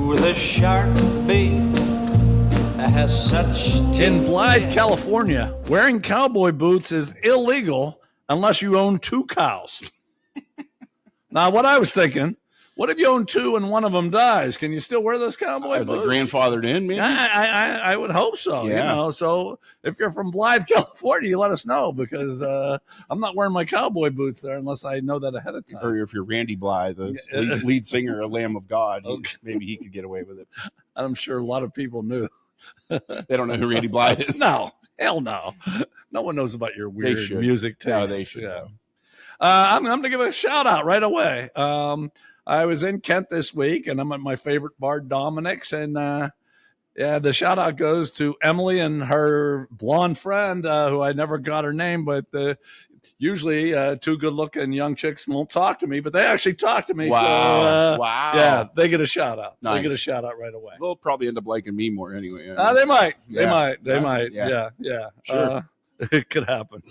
with a sharp beak has such In Blythe, California, wearing cowboy boots is illegal unless you own 2 cows. Now, what I was thinking, what if you own 2 and one of them dies? Can you still wear those cowboy boots? Is it grandfathered in, maybe? I would hope so. Yeah. You know, so if you're from Blythe, California, you let us know, because I'm not wearing my cowboy boots there unless I know that ahead of time. Or if you're Randy Blythe, the lead singer of Lamb of God, maybe he could get away with it. I'm sure a lot of people knew. They don't know who Randy Blythe is. No, hell no. No one knows about your weird music taste. No, they should. Yeah. I'm going to give a shout out right away. I was in Kent this week, and I'm at my favorite bar, Dominic's, and the shout out goes to Emily and her blonde friend, who I never got her name, but usually 2 good looking young chicks won't talk to me, but they actually talk to me. Wow. So, wow. Yeah, they get a shout out. Nice. They get a shout out right away. They'll probably end up liking me more anyway. They might. Yeah. They might. Yeah. Yeah. Sure. It could happen.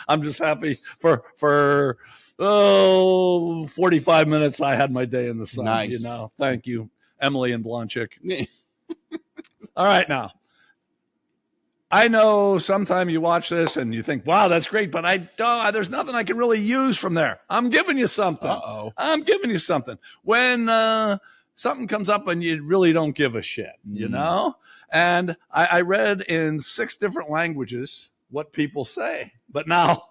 I'm just happy for 45 minutes I had my day in the sun. Nice. You know. Thank you, Emily and Blonde Chick. All right, now. I know sometime you watch this and you think, wow, that's great, but there's nothing I can really use from there. I'm giving you something. Uh-oh. I'm giving you something. When something comes up and you really don't give a shit, you know? And I read in 6 different languages what people say. But now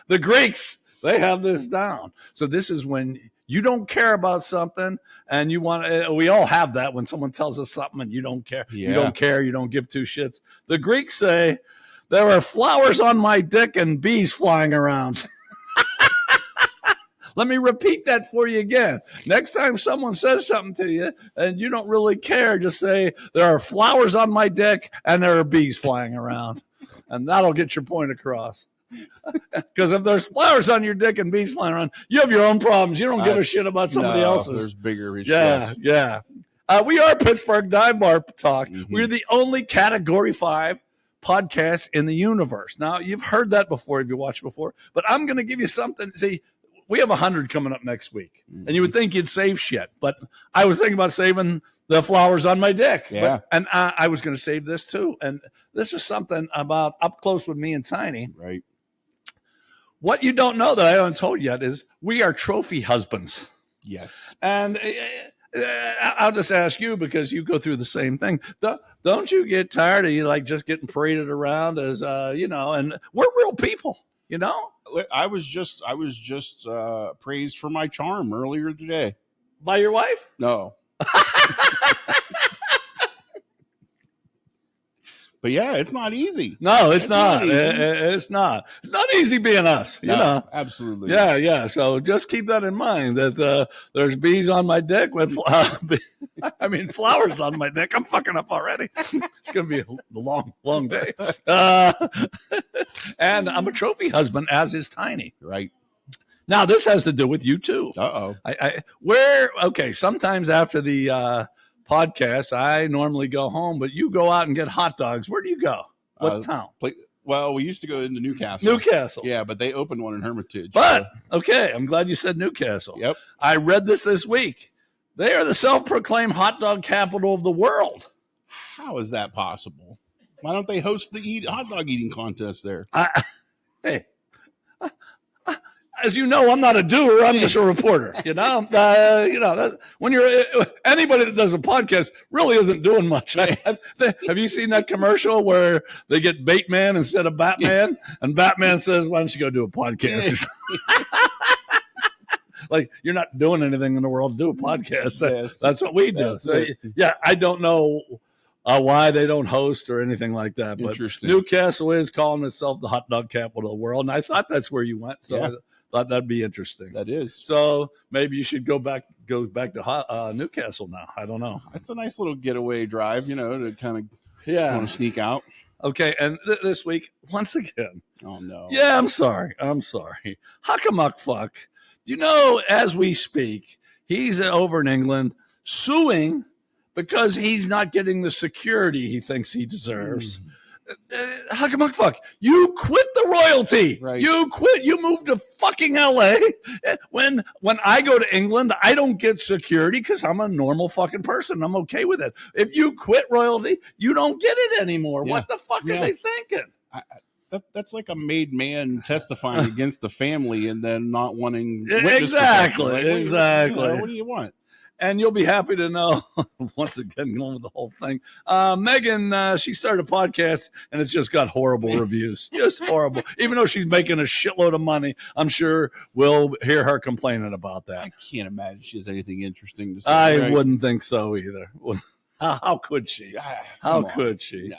the Greeks, they have this down. So this is when you don't care about something and you want, we all have that when someone tells us something and you don't care. Yeah. You don't care. You don't give 2 shits. The Greeks say, there are flowers on my dick and bees flying around. Let me repeat that for you again. Next time someone says something to you and you don't really care, just say, there are flowers on my dick and there are bees flying around. And that'll get your point across. Because if there's flowers on your dick and bees flying around, you have your own problems. You don't give a shit about somebody else's. There's bigger issues. Yeah. We are Pittsburgh Dive Bar Talk. Mm-hmm. We're the only Category 5 podcast in the universe. Now, you've heard that before if you watched before, but I'm going to give you something. See, we have 100 coming up next week, and you would think you'd save shit, but I was thinking about saving the flowers on my dick. Yeah. And I was going to save this too. And this is something about up close with me and Tiny. Right. What you don't know that I haven't told you yet is we are trophy husbands. Yes. And I'll just ask you, because you go through the same thing. Don't you get tired of you like just getting paraded around as, and we're real people, you know? I was just praised for my charm earlier today. By your wife? No. But yeah, it's not easy. No, it's not. It's not. It's not easy being us. You know. Absolutely. Yeah. So just keep that in mind. That there's bees on my dick with, flowers on my dick. I'm fucking up already. It's gonna be a long day. And I'm a trophy husband, as is Tiny. Right. Now this has to do with you too. Uh-oh. Sometimes after the podcast, I normally go home, but you go out and get hot dogs. Where do you go? What town? Well, we used to go into Newcastle. Yeah, but they opened one in Hermitage. But, okay, I'm glad you said Newcastle. Yep. I read this week. They are the self-proclaimed hot dog capital of the world. How is that possible? Why don't they host the hot dog eating contest there? As you know, I'm not a doer. I'm just a reporter. When you're anybody that does a podcast really isn't doing much. Have you seen that commercial where they get Bateman instead of Batman, and Batman says, "Why don't you go do a podcast?" Like, you're not doing anything in the world to do a podcast. That's what we do. So, yeah, I don't know why they don't host or anything like that. But Newcastle is calling itself the hot dog capital of the world, and I thought that's where you went. So. Yeah. Thought that'd be interesting. That is. So maybe you should go back to Newcastle now. I don't know. It's a nice little getaway drive, to kind of want to sneak out. Okay, and this week, once again. Oh, no. Yeah, I'm sorry. Huckamuck fuck. As we speak, he's over in England suing because he's not getting the security he thinks he deserves. Huckamuck fuck. You quit the royalty. Right. You quit. You moved to fucking LA. When I go to England, I don't get security because I'm a normal fucking person. I'm okay with it. If you quit royalty, you don't get it anymore. Yeah. What the fuck are they thinking? That's like a made man testifying against the family and then not wanting witness protection. Like, Exactly. What do you want? And you'll be happy to know, once again, going with the whole thing. Megan, she started a podcast, and it's just got horrible reviews. Just horrible. Even though she's making a shitload of money, I'm sure we'll hear her complaining about that. I can't imagine she has anything interesting to say. I wouldn't think so either. How could she? How could she? No.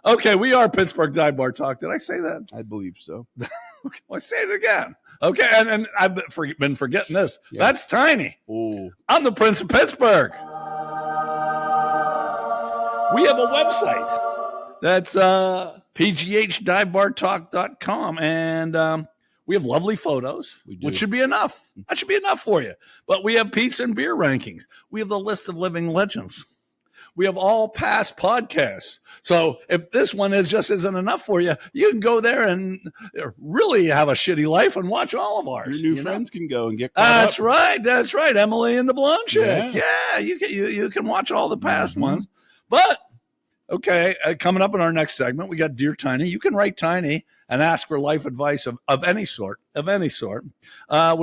Okay, we are Pittsburgh Dive Bar Talk. Did I say that? I believe so. Okay, well, say it again. Okay, and I've been forgetting this. Yeah. That's Tiny. Oh, I'm the Prince of Pittsburgh. We have a website. That's pghdivebartalk.com, and we have lovely photos, which should be enough. That should be enough for you. But we have pizza and beer rankings. We have the list of living legends. We have all past podcasts. So if this one isn't enough for you, you can go there and really have a shitty life and watch all of ours. your new friends can go and get caught That's up. right. That's right. Emily and the Blonde Chick. Yeah. You can watch all the past ones. But okay, coming up in our next segment, we got Dear Tiny. You can write Tiny and ask for life advice of any sort. We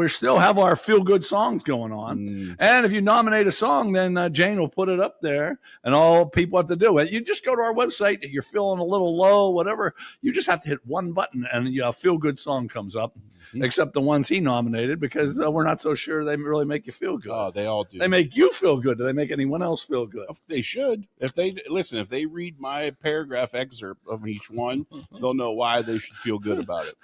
still have our feel-good songs going on. And if you nominate a song, then Jane will put it up there, and all people have to do it. You just go to our website. You're feeling a little low, whatever. You just have to hit one button, and a feel-good song comes up, except the ones he nominated, because we're not so sure they really make you feel good. Oh, they all do. They make you feel good. Do they make anyone else feel good? They should. If they read my paragraph excerpt of each one, they'll know why they should feel good about it.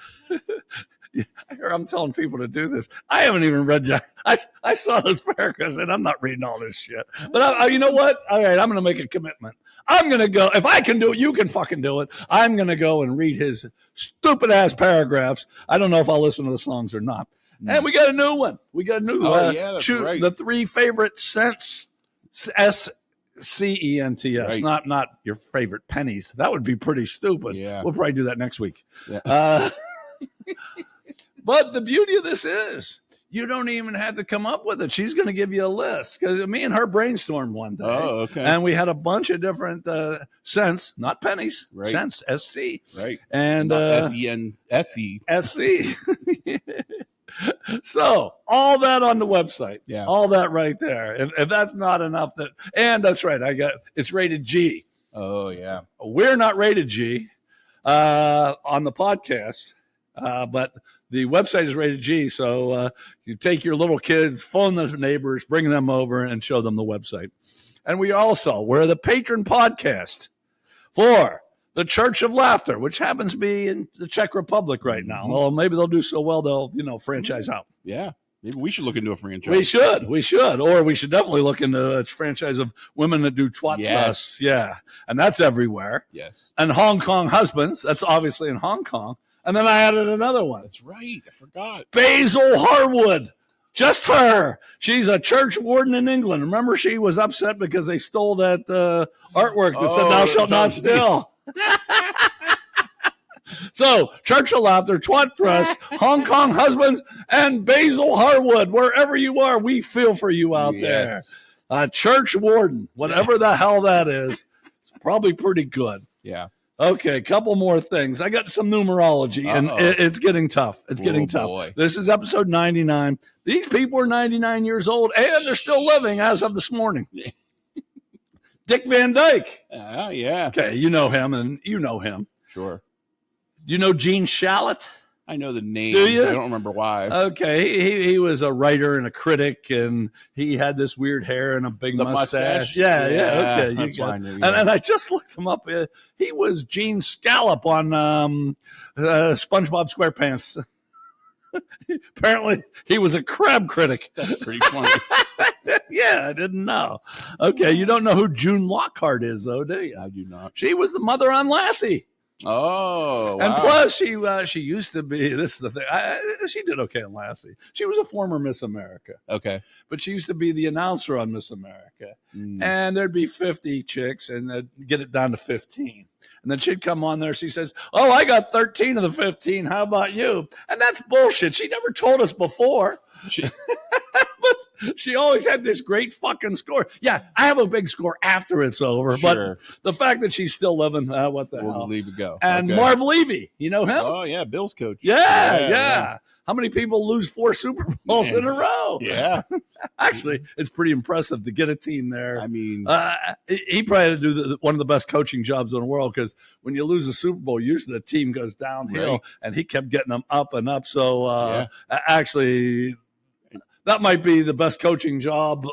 I'm telling people to do this. I haven't even read yet. I saw those paragraphs, and I'm not reading all this shit. But you know what? All right, I'm going to make a commitment. I'm going to go. If I can do it, you can fucking do it. I'm going to go and read his stupid-ass paragraphs. I don't know if I'll listen to the songs or not. And we got a new one. We got a new one. Yeah, that's right. The 3 favorite cents, SCENTS, right. not your favorite pennies. That would be pretty stupid. Yeah. We'll probably do that next week. Yeah. But the beauty of this is you don't even have to come up with it. She's going to give you a list, because me and her brainstormed one day. Oh, okay. And we had a bunch of different cents, not pennies, Right. cents, SC. Right. And SENSE. SC. So all that on the website. Yeah. All that right there. If that's not enough, and that's right. It's rated G. Oh, yeah. We're not rated G on the podcast. But the website is rated G, so you take your little kids, phone the neighbors, bring them over, and show them the website. And we're the patron podcast for the Church of Laughter, which happens to be in the Czech Republic right now. Well, maybe they'll do so well they'll franchise out. Yeah. Maybe we should look into a franchise. We should, or we should definitely look into a franchise of women that do twat Yes. Yeah, and that's everywhere. Yes. And Hong Kong husbands, that's obviously in Hong Kong. And then I added another one. That's right. I forgot. Basil Harwood. Just her. She's a church warden in England. Remember, she was upset because they stole that artwork that said, "Thou shalt not steal." So, Church of Laughter, Twat Press, Hong Kong Husbands, and Basil Harwood. Wherever you are, we feel for you out there. Church warden, whatever the hell that is. It's probably pretty good. Yeah. Okay, a couple more things. I got some numerology, and it's getting tough. It's getting tough. Boy. This is episode 99. These people are 99 years old, and they're still living as of this morning. Dick Van Dyke. Yeah. Okay, you know him, and you know him. Sure. Do you know Gene Shalit? I know the name. Do you? I don't remember why. Okay, he was a writer and a critic, and he had this weird hair and a big mustache. Yeah. Okay, that's why I knew. And I just looked him up. He was Gene Scallop on SpongeBob SquarePants. Apparently, he was a crab critic. That's pretty funny. Yeah, I didn't know. Okay, you don't know who June Lockhart is, though, do you? I do not. She was the mother on Lassie. Oh, wow. And plus, she used to be, this is the thing, she did okay in Lassie. She was a former Miss America. Okay. But she used to be the announcer on Miss America. And there'd be 50 chicks, and they'd get it down to 15. And then she'd come on there. She says, oh, I got 13 of the 15. How about you? And that's bullshit. She never told us before. But she always had this great fucking score. Yeah, I have a big score after it's over. Sure. But the fact that she's still living, what the hell? We'll leave it go. And Okay. Marv Levy, you know him? Oh, yeah, Bill's coach. Yeah. How many people lose 4 Super Bowls in a row? Yeah. Actually, it's pretty impressive to get a team there. I mean, he probably had to do one of the best coaching jobs in the world, because when you lose a Super Bowl, usually the team goes downhill, right. and he kept getting them up and up. So actually, that might be the best coaching job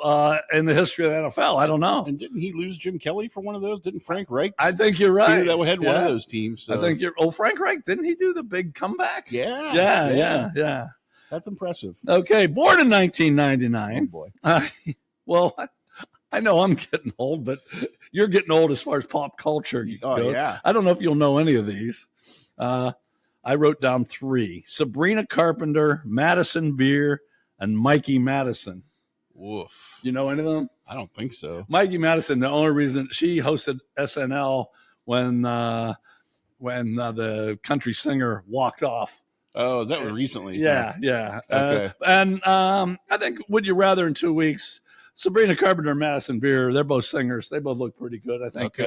in the history of the NFL. I don't know. and didn't he lose Jim Kelly for one of those? Didn't Frank Reich? I think you're right. That had one of those teams. So. I think you're. Oh, Frank Reich, didn't he do the big comeback? Yeah. Yeah. That's impressive. Okay, born in Oh, 1999. boy. Well, I know I'm getting old, but you're getting old as far as pop culture goes. Oh, yeah. I don't know if you'll know any of these. I wrote down 3. Sabrina Carpenter, Madison Beer, and Mikey Madison. Woof. You know any of them? I don't think so. Mikey Madison, the only reason she hosted SNL when the country singer walked off. Oh, is that one recently? Yeah. Okay. And I think Would You Rather in 2 weeks, Sabrina Carpenter and Madison Beer, they're both singers. They both look pretty good. I think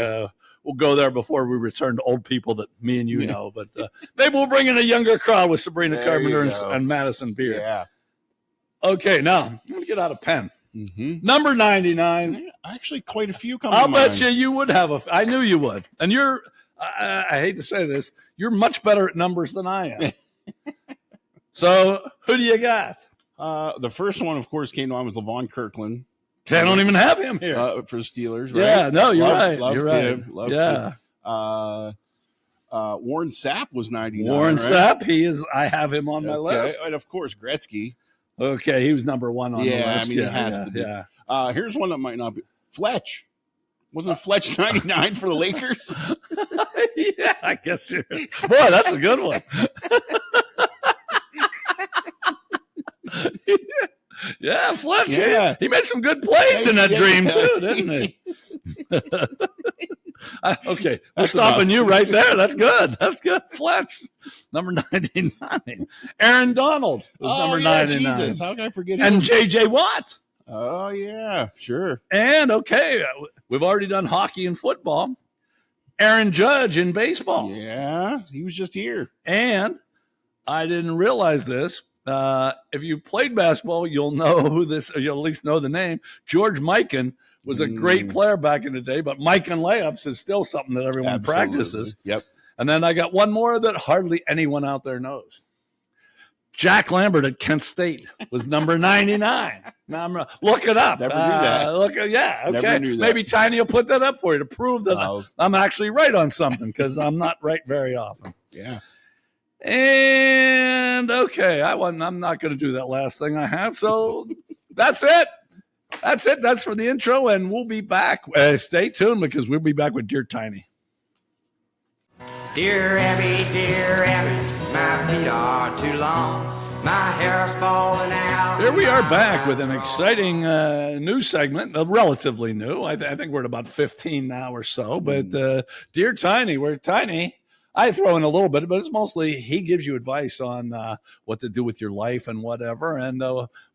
we'll go there before we return to old people that me and you know. But maybe we'll bring in a younger crowd with Sabrina Carpenter and Madison Beer. Yeah. Okay, now I'm going to get out a pen. Mm-hmm. Number 99. Actually, quite a few come I'll to bet mind. you would have I knew you would. And you're, I hate to say this, you're much better at numbers than I am. So who do you got? The first one, of course, came to mind was Levon Kirkland. I don't even have him here. For the Steelers, right? Yeah, no, you're right. Loved You're right. him. Loved Yeah. him. Warren Sapp was 99. Warren right? Sapp, I have him on my list. And of course, Gretzky. Okay, he was number 1 on the list. I mean, he has to be. Yeah. Here's one that might not be. Fletch. Wasn't Fletch 99 for the Lakers? Yeah, I guess you're. Boy, that's a good one. Yeah, Fletch. Yeah. He made some good plays in that dream too, didn't he? Okay, we're That's stopping enough. you right there. That's good. That's good. Fletch, number 99. Aaron Donald was number 99. Jesus, how can I forget him? And J.J. Watt. Oh, yeah, sure. And, okay, we've already done hockey and football. Aaron Judge in baseball. Yeah, he was just here. And I didn't realize this. If you played basketball, you'll know who this, or you'll at least know the name. George Mikan was a great player back in the day, but Mikan layups is still something that everyone practices. Yep. And then I got one more that hardly anyone out there knows. Jack Lambert at Kent State was number 99. Now look it up. Never knew that. Okay. Never knew that. Maybe Tiny will put that up for you to prove that Wow. I'm actually right on something, because I'm not right very often. Yeah. And okay, I'm not going to do that last thing I have. So that's it. That's it. That's for the intro, and we'll be back. Stay tuned, because we'll be back with Dear Tiny. Dear Abby, my feet are too long. My hair's falling out. Here we are back with an exciting new segment, relatively new. I think we're at about 15 now or so. But Dear Tiny, we're Tiny. I throw in a little bit, but it's mostly he gives you advice on what to do with your life and whatever. And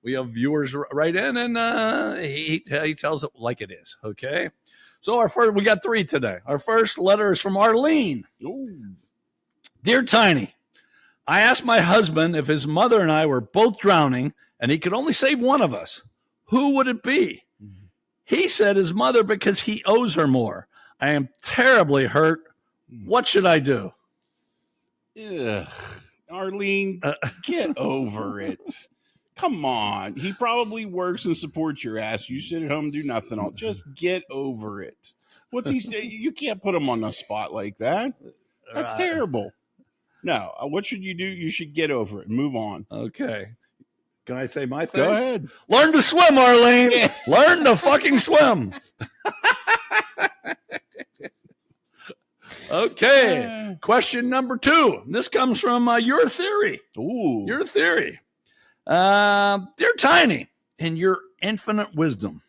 we have viewers write in, and he tells it like it is. Okay. So we got 3 today. Our first letter is from Arlene. Ooh. Dear Tiny, I asked my husband if his mother and I were both drowning and he could only save one of us. Who would it be? Mm-hmm. He said his mother, because he owes her more. I am terribly hurt. What should I do? Ugh. Arlene, get over it. Come on. He probably works and supports your ass. You sit at home and do nothing. I'll just get over it. What's he say? You can't put him on the spot like that. That's terrible. No. What should you do? You should get over it and move on. Okay. Can I say my thing? Go ahead. Learn to swim, Arlene. Yeah. Learn to fucking swim. Okay. Question number 2. This comes from Your Theory. Ooh. Your Theory. Dear Tiny, in your infinite wisdom,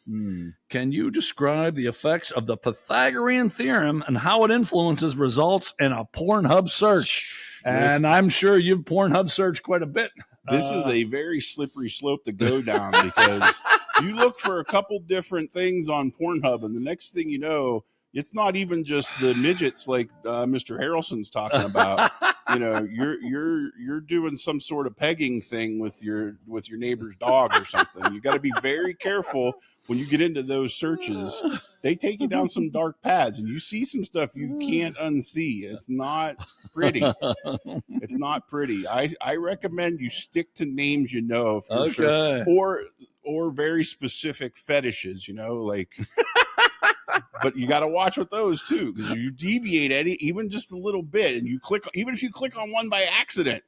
can you describe the effects of the Pythagorean theorem and how it influences results in a Pornhub search? And I'm sure you've Pornhub searched quite a bit. This is a very slippery slope to go down because you look for a couple different things on Pornhub, and the next thing you know, it's not even just the midgets like Mr. Harrelson's talking about. You're doing some sort of pegging thing with your neighbor's dog or something. You got to be very careful when you get into those searches. They take you down some dark paths, and you see some stuff you can't unsee. It's not pretty. It's not pretty. I recommend you stick to names for sure, or very specific fetishes. But you got to watch with those too, because you deviate even just a little bit, and even if you click on one by accident,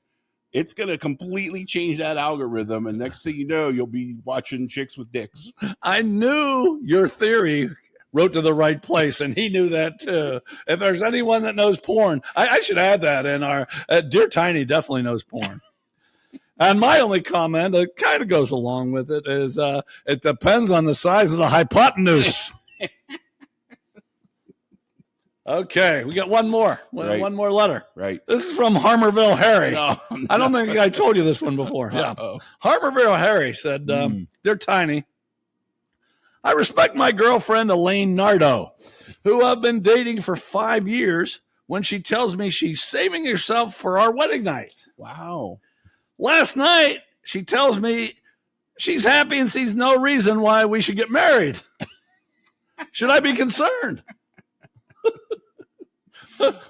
it's going to completely change that algorithm. And next thing you know, you'll be watching chicks with dicks. I knew Your Theory wrote to the right place, and he knew that too. If there's anyone that knows porn, I should add that in our Dear Tiny definitely knows porn. And my only comment that kind of goes along with it is it depends on the size of the hypotenuse. Okay, we got one more. One more letter. Right. This is from Harmerville Harry. No. I don't think I told you this one before. Yeah. Harmerville Harry said, Dear Tiny, I respect my girlfriend Elaine Nardo, who I've been dating for 5 years, when she tells me she's saving herself for our wedding night. Wow. Last night, she tells me she's happy and sees no reason why we should get married. Should I be concerned?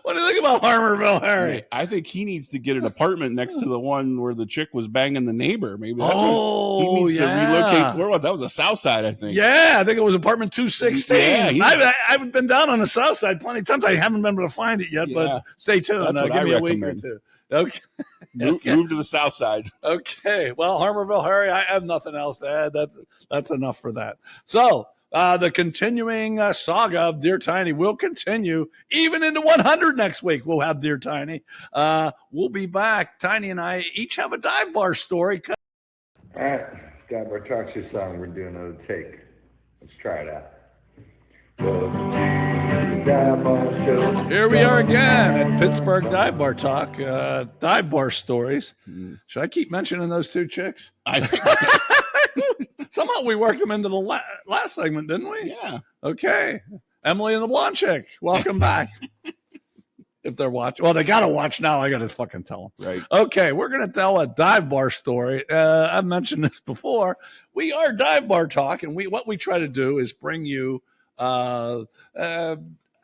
What do you think about Harmerville Harry? I think he needs to get an apartment next to the one where the chick was banging the neighbor. Maybe that's he needs to relocate. Where was that? Was the South Side, I think. Yeah, I think it was apartment 216. Yeah, I've been down on the South Side plenty of times. I haven't been able to find it yet, but stay tuned. Give me a week or two. Okay. Move to the South Side. Okay. Well, Harmerville Harry, I have nothing else to add. That's enough for that. So, the continuing saga of Dear Tiny will continue even into 100 next week. We'll have Dear Tiny. We'll be back. Tiny and I each have a dive bar story. All right, Dive Bar Talk's your song. We're doing another take. Let's try it out. Here we are again at Pittsburgh Dive Bar Talk. Dive bar stories. Should I keep mentioning those two chicks? I think somehow we worked them into the last segment, didn't we? Yeah. Okay. Emily and the blonde chick. Welcome back. If they're watching. Well, they got to watch now. I got to fucking tell them. Right. Okay. We're going to tell a dive bar story. I've mentioned this before. We are Dive Bar Talk, and what we try to do is bring you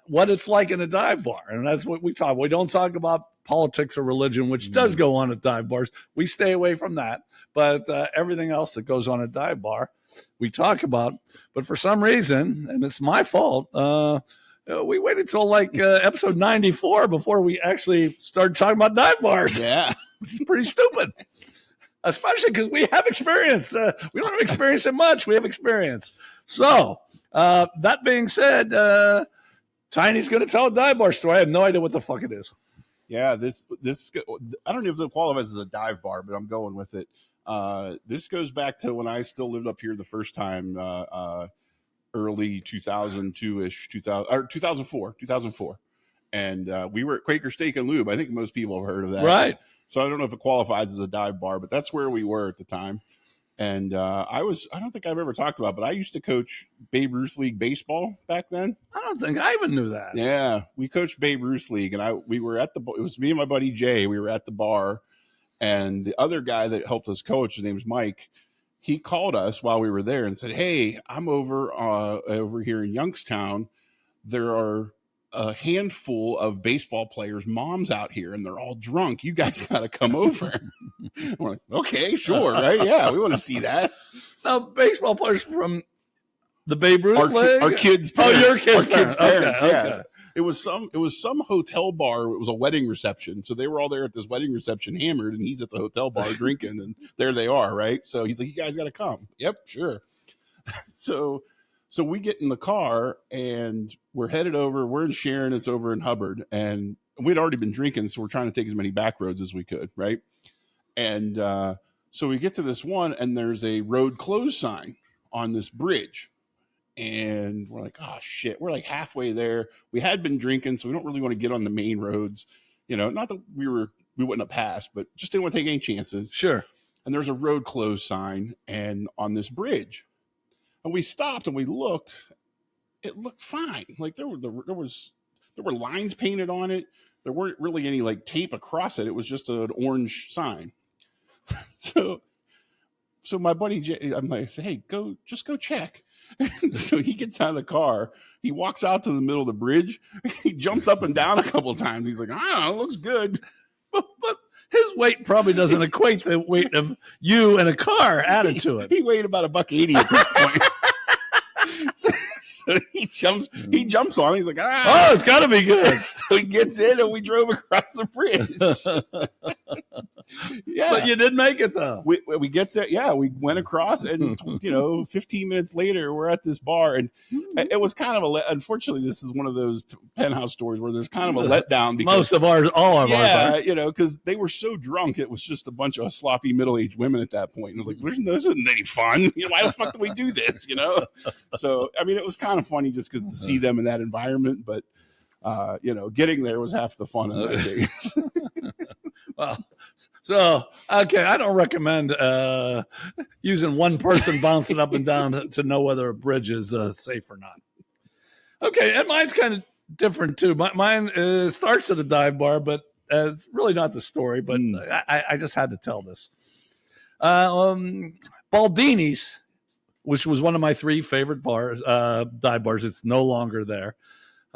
what it's like in a dive bar. And that's what we talk. We don't talk about politics or religion, which does go on at dive bars. We stay away from that. But everything else that goes on at dive bar, we talk about. But for some reason, and it's my fault, we waited till like episode 94 before we actually started talking about dive bars. Yeah. Which is pretty stupid. Especially because we have experience. We don't have experience in much. We have experience. So, that being said, Tiny's going to tell a dive bar story. I have no idea what the fuck it is. Yeah, this I don't know if it qualifies as a dive bar, but I'm going with it. This goes back to when I still lived up here the first time, early 2002-ish, 2004. And we were at Quaker Steak and Lube. I think most people have heard of that. Right. So I don't know if it qualifies as a dive bar, but that's where we were at the time. And I don't think I've ever talked about, but I used to coach Babe Ruth League baseball back then. I don't think I even knew that. Yeah, we coached Babe Ruth League, and we were at it was me and my buddy Jay. We were at the bar, and the other guy that helped us coach, his name's Mike. He called us while we were there and said, "Hey, I'm over here in Youngstown. There are a handful of baseball players' moms out here, and they're all drunk. You guys got to come over." We're like, "Okay, sure, right? Yeah, we want to see that." Now, baseball players from the Babe Ruth League? Our kids' parents. Oh, your kids' parents. Okay, yeah. Okay. It was some hotel bar. It was a wedding reception. So they were all there at this wedding reception hammered, and he's at the hotel bar drinking, and there they are, right? So he's like, "You guys got to come." Yep, sure. So So we get in the car and we're headed over. We're in Sharon. It's over in Hubbard. And we'd already been drinking, so we're trying to take as many back roads as we could, right? And so we get to this one, and there's a road closed sign on this bridge. And we're like, oh, shit. We're like halfway there. We had been drinking, so we don't really want to get on the main roads. You know, not that we wouldn't have passed, but just didn't want to take any chances. Sure. And there's a road closed sign and on this bridge. And we stopped and we looked. It looked fine. Like there were lines painted on it. There weren't really any like tape across it. It was just an orange sign. So my buddy Jay, I'm like, hey, just go check. And so he gets out of the car. He walks out to the middle of the bridge. He jumps up and down a couple of times. He's like, it looks good. But his weight probably doesn't equate the weight of you and a car added to it. He weighed about $1.80 at this point. So he jumps on it. He's like, it's got to be good. So he gets in and we drove across the bridge. Yeah. But you did make it, though. We get there. Yeah, we went across and, 15 minutes later, we're at this bar. And it was kind of unfortunately, this is one of those penthouse stores where there's kind of a letdown. Because, all of ours. Yeah, because they were so drunk. It was just a bunch of sloppy middle-aged women at that point. And I was like, this isn't any fun. Why the fuck do we do this? So, I mean, it was kind of funny just because to see them in that environment. But, getting there was half the fun in that case. Well, so, okay, I don't recommend using one person bouncing up and down to know whether a bridge is safe or not. Okay, and mine's kind of different, too. Mine starts at a dive bar, but it's really not the story, but I just had to tell this. Baldini's, which was one of my 3 favorite bars, dive bars. It's no longer there.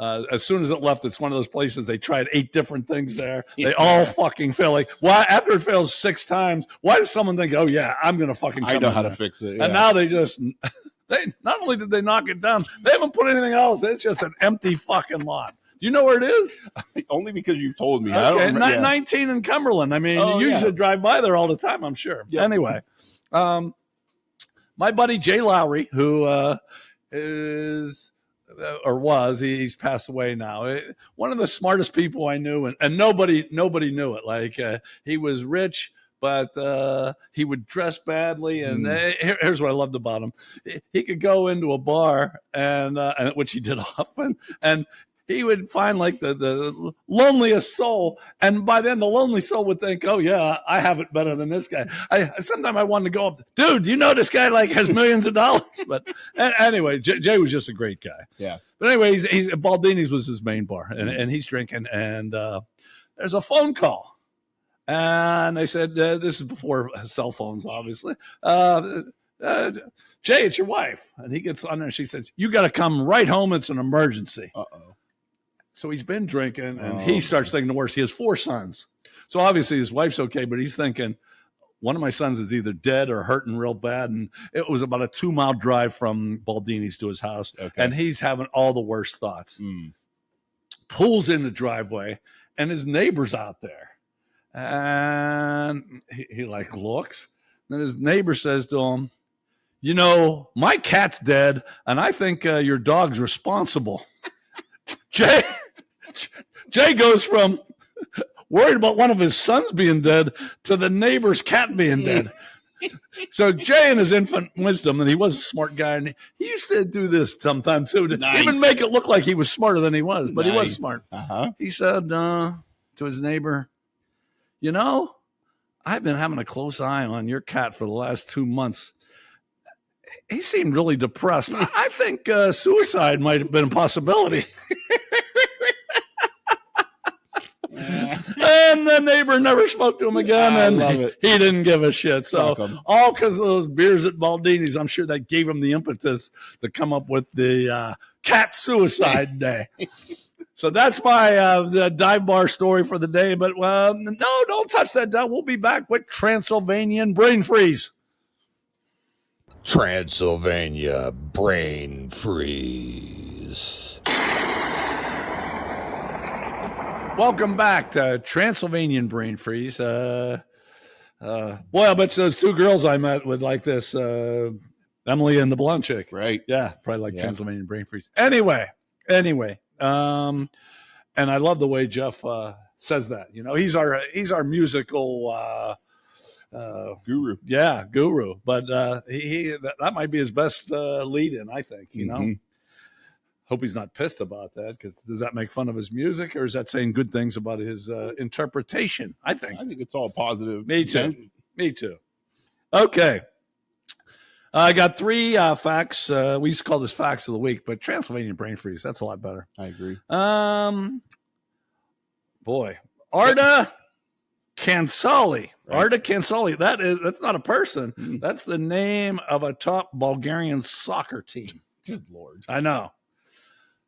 As soon as it left, it's one of those places they tried 8 different things there. They all fucking fail. Like, why? After it fails 6 times, why does someone think, oh yeah, I'm gonna fucking? I know how to fix it. Yeah. And now they not only did they knock it down, they haven't put anything else. It's just an empty fucking lot. Do you know where it is? Only because you've told me. Okay, I don't remember, 19 in Cumberland. I mean, you usually drive by there all the time, I'm sure. Yep. Anyway, my buddy Jay Lowry, who is. Or was, he's passed away now. One of the smartest people I knew, and nobody knew it. Like he was rich, but he would dress badly. And here's what I loved about him: he could go into a bar, and which he did often, and he would find like the loneliest soul, and by then the lonely soul would think, "Oh yeah, I have it better than this guy." Sometimes I wanted to go up, dude. You know this guy like has millions of dollars, but anyway, Jay was just a great guy. Yeah. But anyway, he's Baldini's was his main bar, and he's drinking, and there's a phone call, and they said this is before cell phones, obviously. Jay, it's your wife, and he gets on there, and she says, "You got to come right home. It's an emergency." Uh-oh. So he's been drinking, and he starts thinking the worst. He has 4 sons. So obviously his wife's okay, but he's thinking, one of my sons is either dead or hurting real bad. And it was about a 2-mile drive from Baldini's to his house. Okay. And he's having all the worst thoughts. Pulls in the driveway, and his neighbor's out there. And he like looks. Then his neighbor says to him, my cat's dead, and I think your dog's responsible. Jay goes from worried about one of his sons being dead to the neighbor's cat being dead. So Jay, in his infant wisdom, and he was a smart guy, and he used to do this sometimes too, to even make it look like he was smarter than he was, but he was smart. He said to his neighbor, I've been having a close eye on your cat for the last 2 months. He seemed really depressed. I think suicide might have been a possibility. And the neighbor never spoke to him again, and he didn't give a shit. So all because of those beers at Baldini's, I'm sure that gave him the impetus to come up with the cat suicide day. So that's my the dive bar story for the day. But no, don't touch that down. We'll be back with Transylvanian Brain Freeze. Transylvania Brain Freeze. Welcome back to Transylvanian Brain Freeze. Boy, I bet you those 2 girls I met would like this. Emily and the blonde chick. Right. Yeah, probably like Transylvanian brain freeze. Anyway. And I love the way Jeff says that. You know, he's our musical guru. Yeah, guru. But that might be his best lead-in, I think. You know, hope he's not pissed about that, because does that make fun of his music, or is that saying good things about his interpretation? I think it's all positive. Me too. Okay. I got 3 facts. We used to call this facts of the week, but Transylvanian brain freeze, that's a lot better. I agree. Boy, Arda Kansali. Right. Arda Kansali. That's not a person. That's the name of a top Bulgarian soccer team. Good Lord. I know.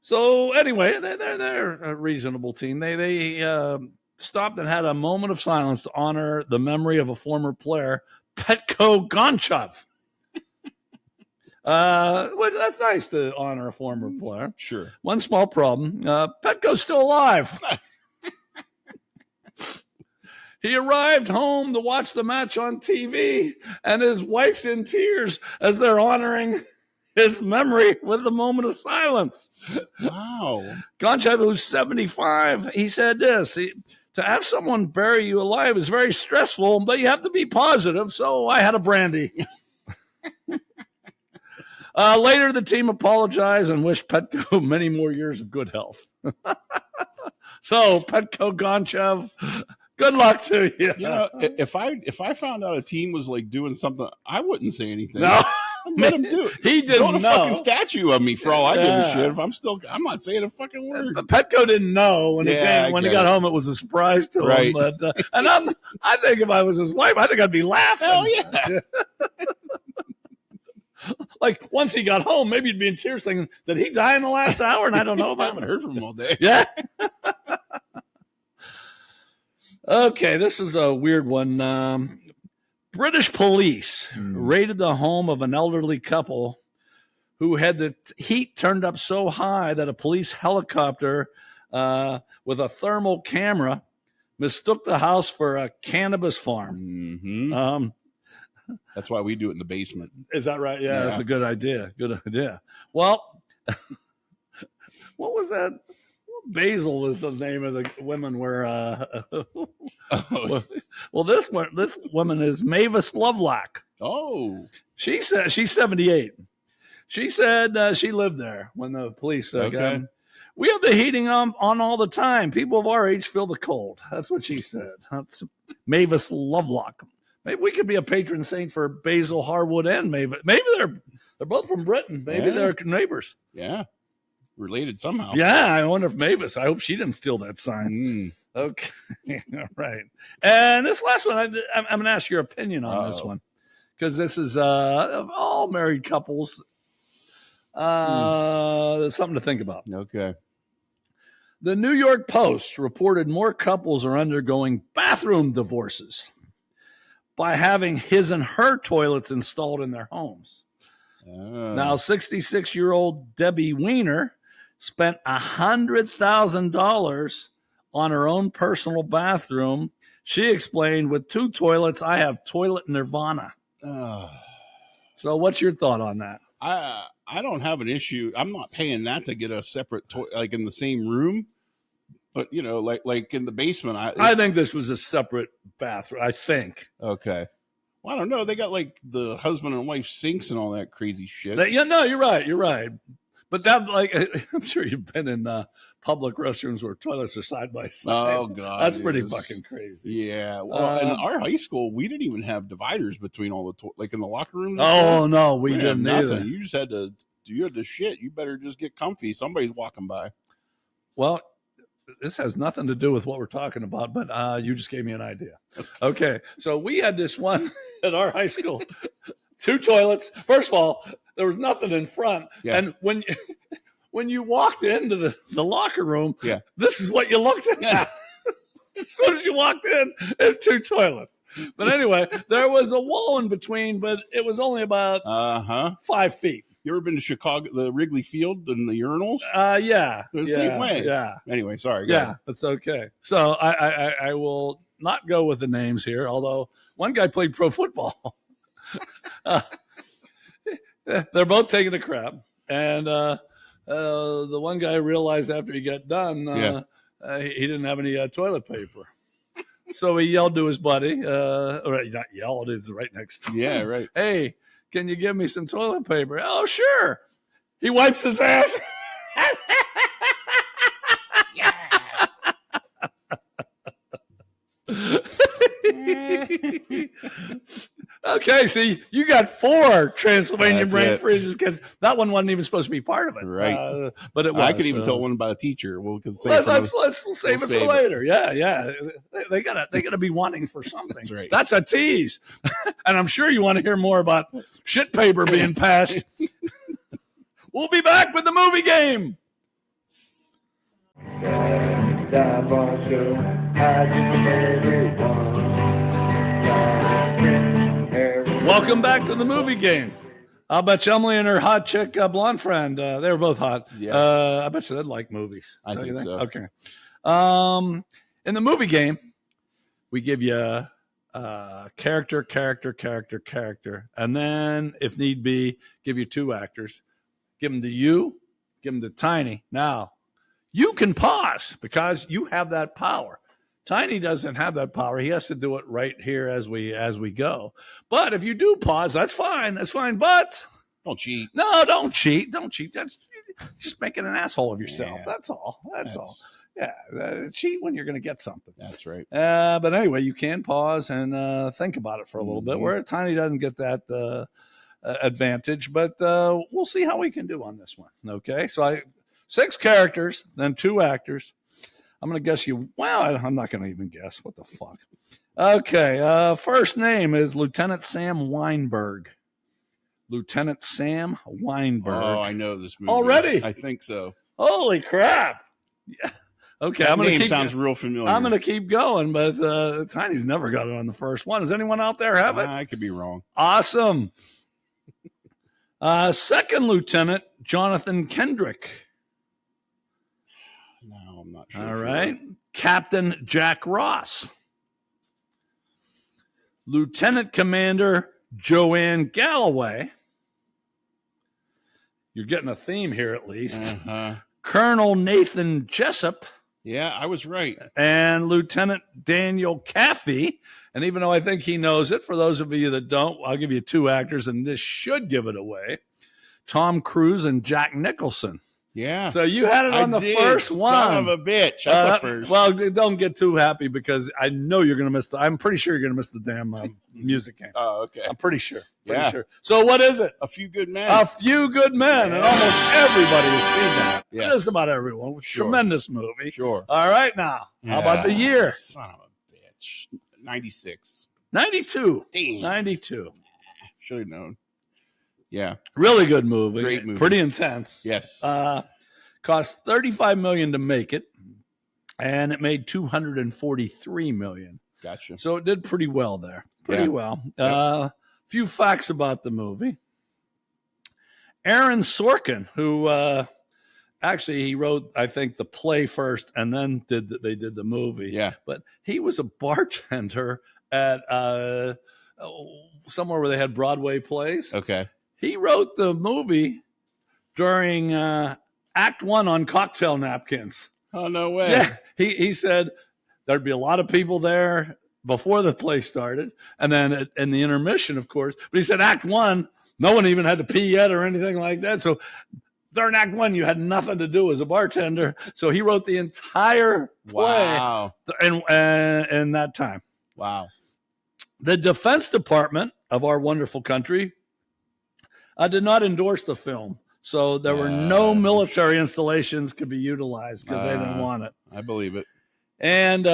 So anyway, they're a reasonable team. They stopped and had a moment of silence to honor the memory of a former player, Petko Gonchev. Well, that's nice to honor a former player. Sure. One small problem. Petko's still alive. He arrived home to watch the match on TV, and his wife's in tears as they're honoring his memory with a moment of silence. Wow. Gonchev, who's 75, he said this. To have someone bury you alive is very stressful, but you have to be positive, so I had a brandy. Later, the team apologized and wished Petko many more years of good health. So, Petko Gonchev, good luck to you. You know, if I found out a team was like doing something, I wouldn't say anything. No. Let him do it. He didn't Build a know. fucking statue of me for all I give a shit. If I'm not saying a fucking word. But Petko didn't know when he got home. It was a surprise to him. But and I think if I was his wife, I think I'd be laughing. Hell yeah. Like once he got home, maybe he'd be in tears, thinking, "Did he die in the last hour?" And I don't know I about. haven't heard from him all day. Yeah. Okay, this is a weird one. British police raided the home of an elderly couple who had the heat turned up so high that a police helicopter with a thermal camera mistook the house for a cannabis farm. Mm-hmm. That's why we do it in the basement. Is that right? Yeah, that's a good idea. Good idea. Well, what was that? Basil was the name of the women where well this woman is Mavis Lovelock. Oh, she said she's 78. She said she lived there when the police got. We have the heating on all the time. People of our age feel the cold. That's what she said. That's Mavis Lovelock. Maybe we could be a patron saint for Basil Harwood and Mavis. Maybe they're both from Britain. Maybe they're neighbors. Yeah. Related somehow. Yeah, I wonder if Mavis. I hope she didn't steal that sign. Okay, all right. And this last one, I'm going to ask your opinion on this one, because this is of all married couples. There's something to think about. Okay. The New York Post reported more couples are undergoing bathroom divorces by having his and her toilets installed in their homes. Now, 66-year-old Debbie Weiner spent $100,000 on her own personal bathroom. She explained, with 2 toilets, I have toilet nirvana. So what's your thought on that? I don't have an issue. I'm not paying that to get a separate toilet, like in the same room. But, you know, like in the basement. I think this was a separate bathroom, I think. Okay. Well, I don't know. They got like the husband and wife sinks and all that crazy shit. No, you're right. You're right. But that, like, I'm sure you've been in public restrooms where toilets are side by side. Oh God, that's pretty fucking crazy. Yeah. Well, in our high school, we didn't even have dividers between all the like in the locker room. Oh no, we didn't either. You just had to. You had to shit. You better just get comfy. Somebody's walking by. Well, this has nothing to do with what we're talking about, but you just gave me an idea. Okay, so we had this one at our high school. 2 toilets. First of all, there was nothing in front. Yeah. And when you walked into the locker room, this is what you looked at. As soon as you walked in, there's 2 toilets. But anyway, there was a wall in between, but it was only about 5 feet. You ever been to Chicago, the Wrigley Field and the urinals? Yeah. The same way. Yeah. Anyway, sorry. Yeah, that's okay. So I will not go with the names here, although one guy played pro football. they're both taking a crap, and the one guy realized after he got done, he didn't have any toilet paper. So he yelled to his buddy, or not yelled, it's right next to him. Yeah, right. Hey, can you give me some toilet paper? Oh, sure. He wipes his ass. Okay, see, you got 4 Transylvanian brain freezes because that one wasn't even supposed to be part of it, right? But it was. I could even tell one about a teacher. Let's save it for later. Yeah. They gotta be wanting for something. That's right. That's a tease, and I'm sure you want to hear more about shit paper being passed. We'll be back with the movie game. Dive Bar Show, hiding everyone. Welcome back to the movie game. I'll bet you Emily and her hot chick blonde friend, they were both hot. Yeah. I bet you they'd like movies. I think so. Okay. In the movie game, we give you character, and then, if need be, give you 2 actors. Give them to you, give them to Tiny. Now, you can pause because you have that power. Tiny doesn't have that power. He has to do it right here as we go. But if you do pause, that's fine. That's fine. But don't cheat. No, don't cheat. Don't cheat. That's just making an asshole of yourself. Yeah. That's all. That's all. Yeah, cheat when you're going to get something. That's right. But anyway, you can pause and think about it for a little bit. Where Tiny doesn't get that advantage, but we'll see how we can do on this one. Okay, so 6 characters, then 2 actors. I'm going to guess you. Well, I'm not going to even guess. What the fuck? Okay. First name is Lieutenant Sam Weinberg. Lieutenant Sam Weinberg. Oh, I know this movie. Already? I think so. Holy crap. Yeah. Okay. That name sounds real familiar. I'm going to keep going, but Tiny's never got it on the first one. Does anyone out there have it? I could be wrong. Awesome. Second Lieutenant Jonathan Kendrick. No, I'm not sure. All right. Captain Jack Ross. Lieutenant Commander Joanne Galloway. You're getting a theme here at least. Colonel Nathan Jessup. Yeah, I was right. And Lieutenant Daniel Caffey. And even though I think he knows it, for those of you that don't, I'll give you 2 actors, and this should give it away. Tom Cruise and Jack Nicholson. Yeah. So you had it on the first one. Son of a bitch. That's the first. Well, don't get too happy because I know you're going to miss I'm pretty sure you're going to miss the damn music game. Oh, okay. I'm pretty sure. Yeah. Sure. So what is it? A Few Good Men. A Few Good Men. Yeah. And almost everybody has seen that. Yes. Just about everyone. Sure. Tremendous movie. Sure. All right, now. How about the year? Son of a bitch. 96. 92. Damn. 92. Should have known. Yeah. Really good movie. Great movie. Pretty intense. Yes. Cost $35 million to make it, and it made $243 million. Gotcha. So it did pretty well there. Pretty well. Few facts about the movie. Aaron Sorkin, who actually he wrote, I think, the play first, and then they did the movie. Yeah. But he was a bartender at somewhere where they had Broadway plays. Okay. He wrote the movie during Act 1 on cocktail napkins. Oh, no way. Yeah. He said there'd be a lot of people there before the play started, and then in the intermission, of course. But he said Act 1, no one even had to pee yet or anything like that. So during Act 1, you had nothing to do as a bartender. So he wrote the entire play in that time. Wow. The Defense Department of our wonderful country did not endorse the film. So there were no military installations could be utilized because they didn't want it. I believe it. And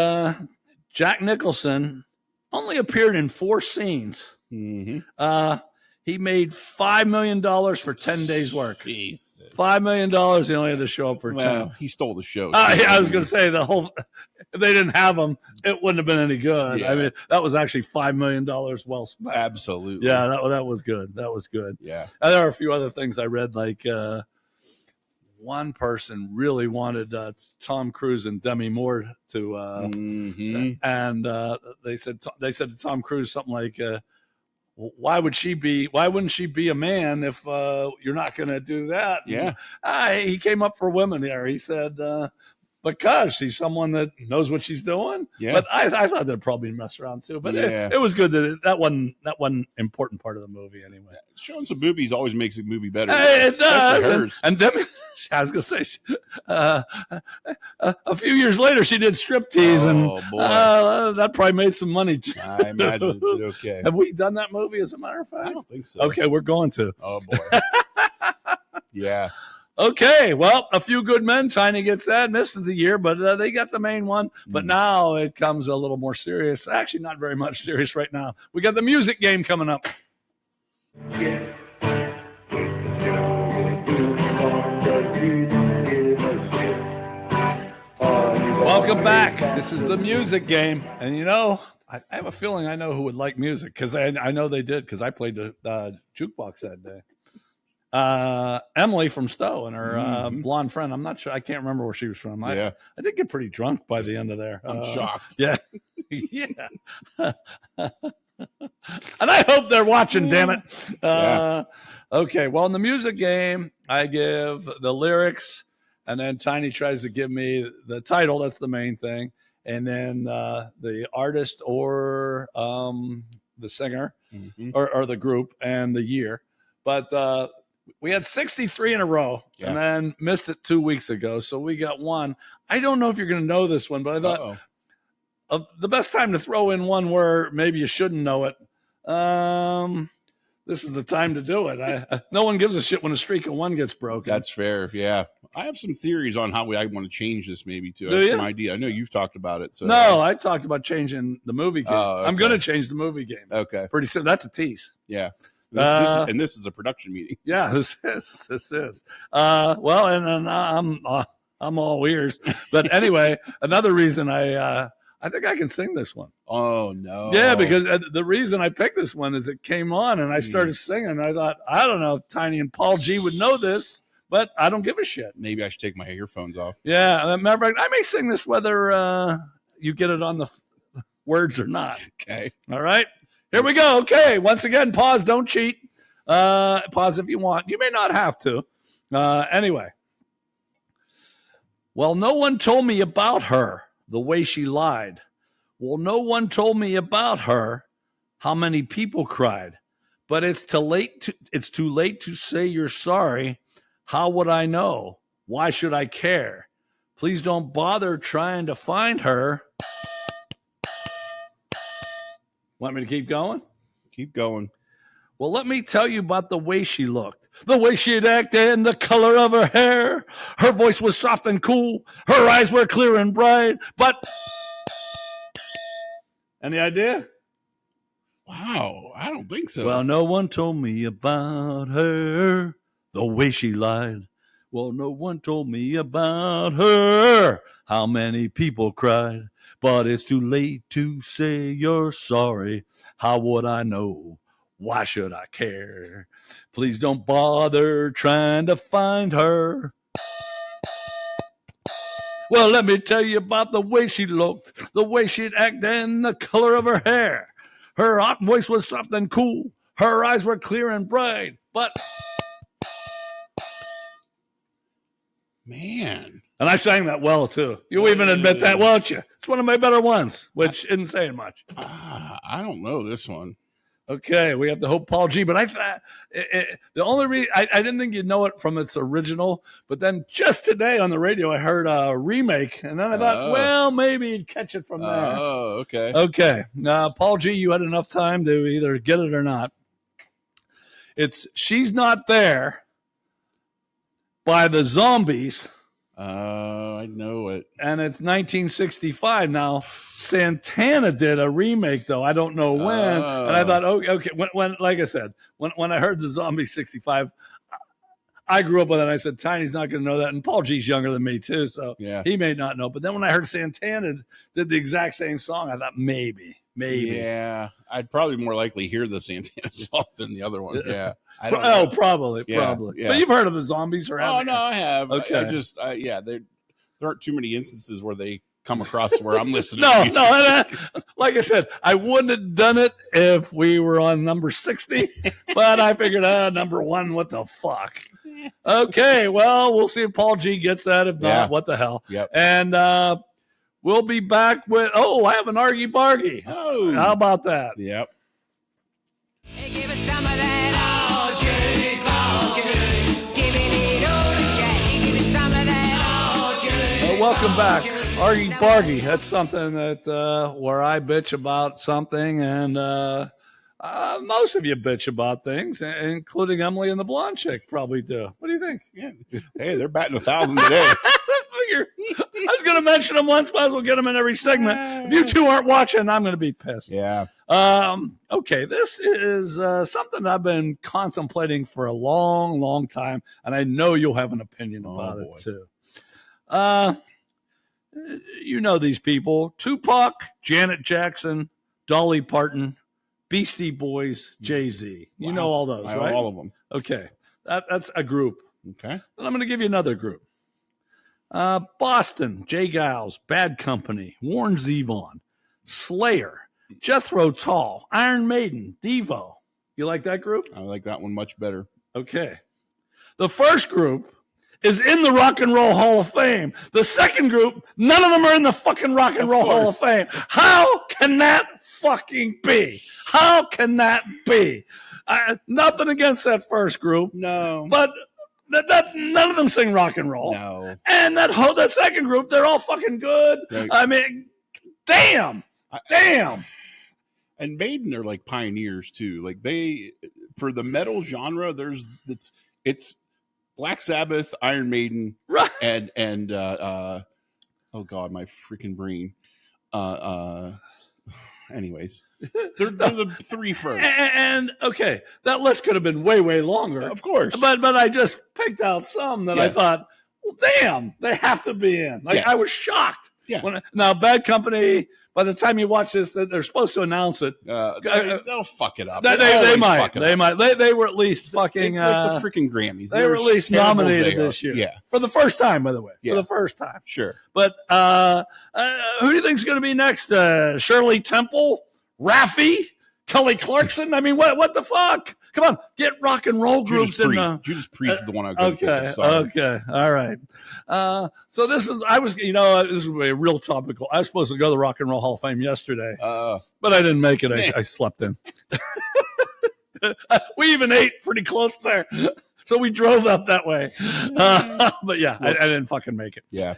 Jack Nicholson only appeared in 4 scenes. Mm-hmm. He made $5 million for 10 days' work. Jesus. $5 million. He only had to show up for 10. He stole the show. Yeah, I was going to say if they didn't have him, it wouldn't have been any good. Yeah. I mean, that was actually $5 million well spent. Absolutely. Yeah, that was good. That was good. Yeah. And there are a few other things I read, like one person really wanted Tom Cruise and Demi Moore to, and they said to Tom Cruise something like, why wouldn't she be a man if you're not going to do that? Yeah. He came up for women there. He said, because she's someone that knows what she's doing. Yeah. But I thought they'd probably mess around too. But Yeah. it was good that one important part of the movie anyway. Showing some boobies always makes a movie better. It does. Especially hers. And Demi, I was going to say, a few years later, she did striptease, and that probably made some money too. I imagine it did okay. Have we done that movie, as a matter of fact? I don't think so. Okay, we're going to. Oh, boy. Yeah. Okay, well, A Few Good Men, Tiny gets that, misses a year, but they got the main one. But now it comes a little more serious. Actually, not very much serious right now. We got the music game coming up. Welcome back. This is the music game. And you know, I have a feeling I know who would like music, because I know they did, because I played the jukebox that day. Emily from Stowe and her blonde friend. I'm not sure. I can't remember where she was from. I did get pretty drunk by the end of there. I'm shocked. Yeah. Yeah. And I hope they're watching, damn it. Okay. Well, in the music game, I give the lyrics, and then Tiny tries to give me the title. That's the main thing. And then the artist or the singer or the group and the year. But we had 63 in a row and then missed it 2 weeks ago. So we got one. I don't know if you're going to know this one, but I thought the best time to throw in one where maybe you shouldn't know it. This is the time to do it. No one gives a shit when a streak of one gets broken. That's fair. Yeah. I have some theories on how I want to change this maybe too. I Do have you? some idea. I know you've talked about it. So No, I talked about changing the movie game. Oh, okay. I'm going to change the movie game. Okay. Pretty soon. That's a tease. Yeah. This is a production meeting. Yeah, this is. Well, and I'm all ears. But anyway, another reason I think I can sing this one. Oh no! Yeah, because the reason I picked this one is it came on and I started singing. And I thought, I don't know if Tiny and Paul G would know this, but I don't give a shit. Maybe I should take my earphones off. Yeah, matter of fact, I may sing this whether you get it on the words or not. Okay. All right. Here we go. Okay. Once again, pause. Don't cheat. Pause if you want. You may not have to. Anyway. Well, no one told me about her, the way she lied. Well, no one told me about her, how many people cried. But it's too late to say you're sorry. How would I know? Why should I care? Please don't bother trying to find her. Want me to keep going? Keep going. Well, let me tell you about the way she looked, the way she'd act and the color of her hair. Her voice was soft and cool. Her eyes were clear and bright. But any idea? Wow, I don't think so. Well, no one told me about her, the way she lied. Well, no one told me about her, how many people cried. But it's too late to say you're sorry. How would I know? Why should I care? Please don't bother trying to find her. Well, let me tell you about the way she looked, the way she'd act, and the color of her hair. Her hot voice was soft and cool. Her eyes were clear and bright. But man. And I sang that well, too. You even admit that, won't you? It's one of my better ones, which isn't saying much. I don't know this one. Okay, we have to hope Paul G. But the only reason I didn't think you'd know it from its original, but then just today on the radio, I heard a remake, and then I thought, well, maybe you'd catch it from there. Oh, okay. Okay. Now, Paul G., you had enough time to either get it or not. It's She's Not There by the Zombies. I know it. And it's 1965. Now, Santana did a remake, though. I don't know when. And I thought, okay. When like I said, when I heard the Zombie 65, I grew up with it. And I said, Tiny's not going to know that. And Paul G's younger than me, too. So he may not know. But then when I heard Santana did the exact same song, I thought maybe. Yeah. I'd probably more likely hear the Santana song than the other one. Yeah. Probably. Yeah. But you've heard of the Zombies, or no, I have. Okay. There aren't too many instances where they come across where I'm listening. No. Like I said, I wouldn't have done it if we were on number 60, but I figured, number 1, what the fuck? Okay, well, we'll see if Paul G gets that. If not, what the hell? Yep. And we'll be back with, I have an Argy Bargy. Oh. How about that? Yep. Hey, give us some of that Argy. Giving it all to Jackie. Give it some of that Argy. Welcome back. Argy Bargy. That's something that where I bitch about something, and most of you bitch about things, including Emily and the blonde chick probably do. What do you think? Yeah. Hey, they're batting 1,000 today. I was going to mention them once, might as well get them in every segment. If you two aren't watching, I'm going to be pissed. Yeah. Okay, this is something I've been contemplating for a long, long time, and I know you'll have an opinion about it too. You know these people: Tupac, Janet Jackson, Dolly Parton, Beastie Boys, Jay-Z. You know all those, right? All of them. Okay, that's a group. Okay. Then I'm going to give you another group. Boston, Jay Giles, Bad Company, Warren Zevon, Slayer, Jethro Tull, Iron Maiden, Devo. You like that group? I like that one much better. Okay. The first group is in the Rock and Roll Hall of Fame. The second group, none of them are in the fucking Rock and Roll Hall of Fame. How can that fucking be? How can that be? Nothing against that first group. No. But none of them sing rock and roll. No. And that second group, they're all fucking good. Right. I mean, damn. And Maiden are like pioneers too. Like for the metal genre, it's Black Sabbath, Iron Maiden, right, and oh god, my freaking brain. Anyways, they're the three first. And okay, that list could have been way, way longer, of course. But I just picked out some that I thought, well, damn, they have to be in. Like I was shocked. Yeah. Now, Bad Company. By the time you watch this, they're supposed to announce it. They'll fuck it up. They might. They were at least fucking. It's like the freaking Grammys. They were at least nominated this year. Yeah, for the first time, by the way. Yeah. For the first time. Sure. But who do you think is going to be next? Shirley Temple, Raffi, Kelly Clarkson. I mean, what the fuck? Come on, get rock and roll groups in. Judas Priest is the one I was going to Okay, all right. So this is this would be a real topical. I was supposed to go to the Rock and Roll Hall of Fame yesterday, but I didn't make it. I slept in. We even ate pretty close there, so we drove up that way. But yeah, I didn't fucking make it. Yeah,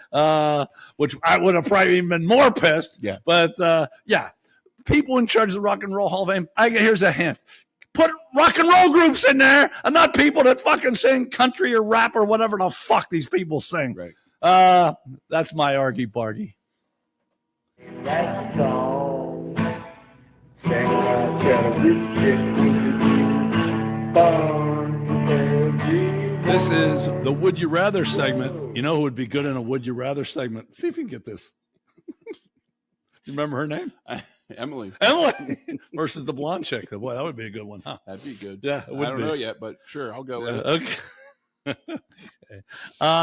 which I would have probably even been more pissed. Yeah, but yeah, people in charge of the Rock and Roll Hall of Fame. Here's a hint. Put rock and roll groups in there and not people that fucking sing country or rap or whatever the fuck these people sing. Right. That's my Argy Bargy. That's all. This is the Would You Rather segment. You know who would be good in a Would You Rather segment? See if you can get this. You remember her name? Emily versus the blonde chick. Boy, that would be a good one, huh? That'd be good. Yeah, I don't know yet, but sure, I'll go with it.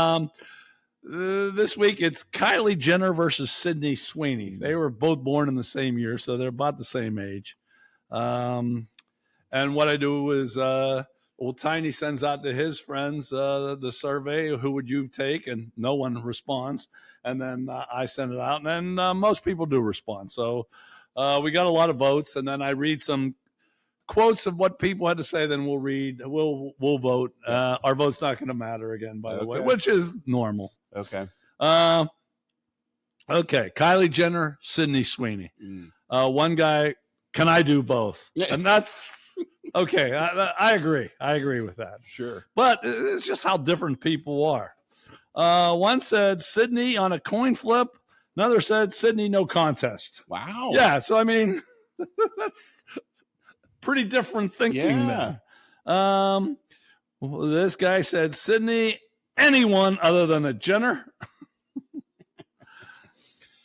Okay. This week it's Kylie Jenner versus Sydney Sweeney. They were both born in the same year, so they're about the same age. And what I do is, Tiny sends out to his friends the survey, who would you take? And no one responds. And then I send it out, and then most people do respond. So we got a lot of votes, and then I read some quotes of what people had to say. Then we'll vote. Our vote's not going to matter again, by the way, which is normal. Okay. Okay. Kylie Jenner, Sydney Sweeney. One guy, can I do both? And that's okay. I agree. I agree with that. Sure. But it's just how different people are. One said Sydney on a coin flip. Another said Sydney no contest. Wow. Yeah. So, I mean, that's pretty different thinking there. This guy said Sydney, anyone other than a Jenner.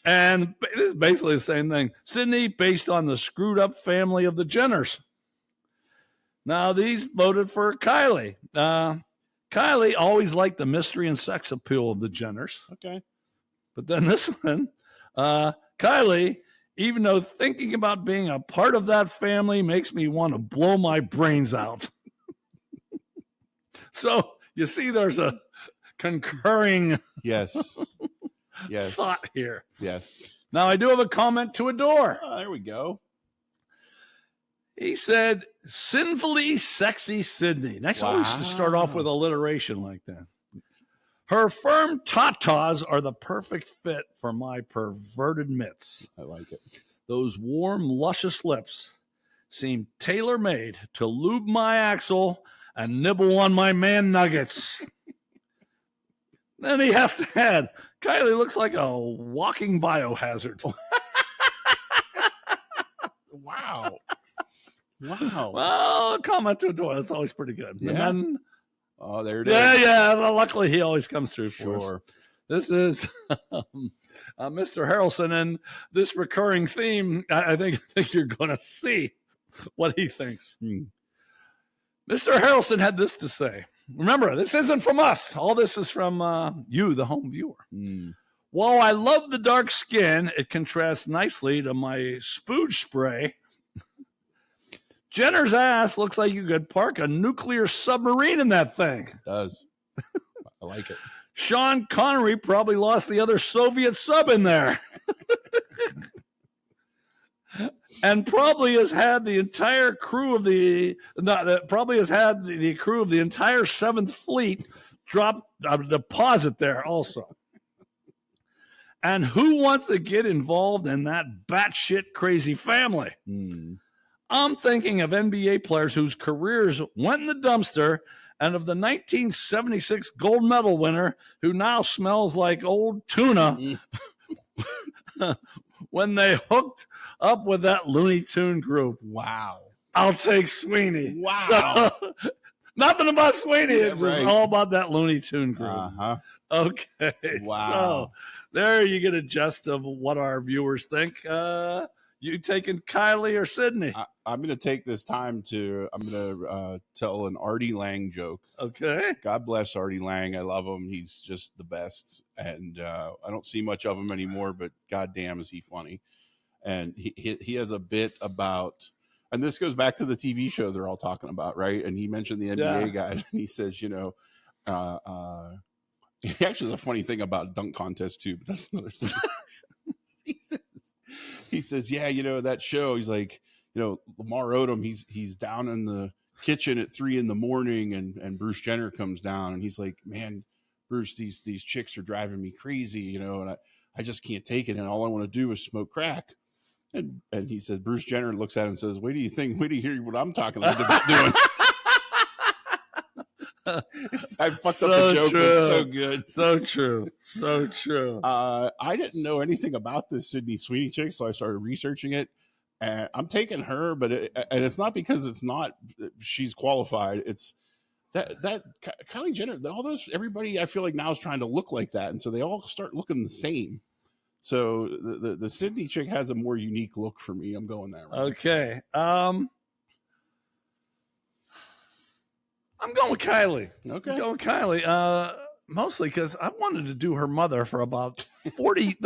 And it is basically the same thing. Sydney, based on the screwed up family of the Jenners. Now, these voted for Kylie. Kylie always liked the mystery and sex appeal of the Jenners. Okay. But then this one, Kylie, even though thinking about being a part of that family makes me want to blow my brains out. So you see, there's a concurring Yes. Yes. thought here. Yes. Now, I do have a comment to adore. Oh, there we go. He said, sinfully sexy Sydney. Nice always to start off with alliteration like that. Her firm tatas are the perfect fit for my perverted mitts. I like it. Those warm, luscious lips seem tailor-made to lube my axle and nibble on my man nuggets. Then he has to add, Kylie looks like a walking biohazard. Wow. Wow. Well, comment to adore. That's always pretty good. Yeah. And then, Oh, there it is. yeah. Well, luckily, he always comes through for us. Sure. This is Mr. Harrelson, and this recurring theme, I think you're going to see what he thinks. Mr. Harrelson had this to say. Remember, this isn't from us. All this is from you, the home viewer. While I love the dark skin, it contrasts nicely to my spooge spray. Jenner's ass looks like you could park a nuclear submarine in that thing. It does. I like it. Sean Connery probably lost the other Soviet sub in there. And probably has had the entire crew of the crew of the entire 7th Fleet drop a deposit there also. And who wants to get involved in that batshit crazy family? I'm thinking of NBA players whose careers went in the dumpster, and of the 1976 gold medal winner who now smells like old tuna when they hooked up with that Looney Tune group. Wow. I'll take Sweeney. Wow. So, nothing about Sweeney. Yeah, It's just right. all about that Looney Tune group. Uh-huh. Okay. Wow. So there you get a gist of what our viewers think. You taking Kylie or Sydney? I'm going to take this time to, tell an Artie Lang joke. Okay. God bless Artie Lang. I love him. He's just the best. And I don't see much of him anymore, but goddamn is he funny. And he has a bit about, and this goes back to the TV show they're all talking about, right? And he mentioned the NBA guys, and he says, he actually has a funny thing about dunk contest too, but that's another thing. He says, yeah, that show, he's like, Lamar Odom, he's down in the kitchen at 3 a.m. and Bruce Jenner comes down, and he's like, man, Bruce, these chicks are driving me crazy, and I just can't take it, and all I want to do is smoke crack. And he says, Bruce Jenner looks at him and says, wait do you hear what I'm talking about doing? I fucked up the joke. It's so good. So true. So true. I didn't know anything about this Sydney Sweeney chick, so I started researching it. And I'm taking her, but it's not because she's qualified. It's that Kylie Jenner, everybody I feel like now is trying to look like that. And so they all start looking the same. So the Sydney chick has a more unique look for me. I'm going that route. Okay. I'm going with Kylie. Okay. I'm going with Kylie. Mostly because I wanted to do her mother for about 40,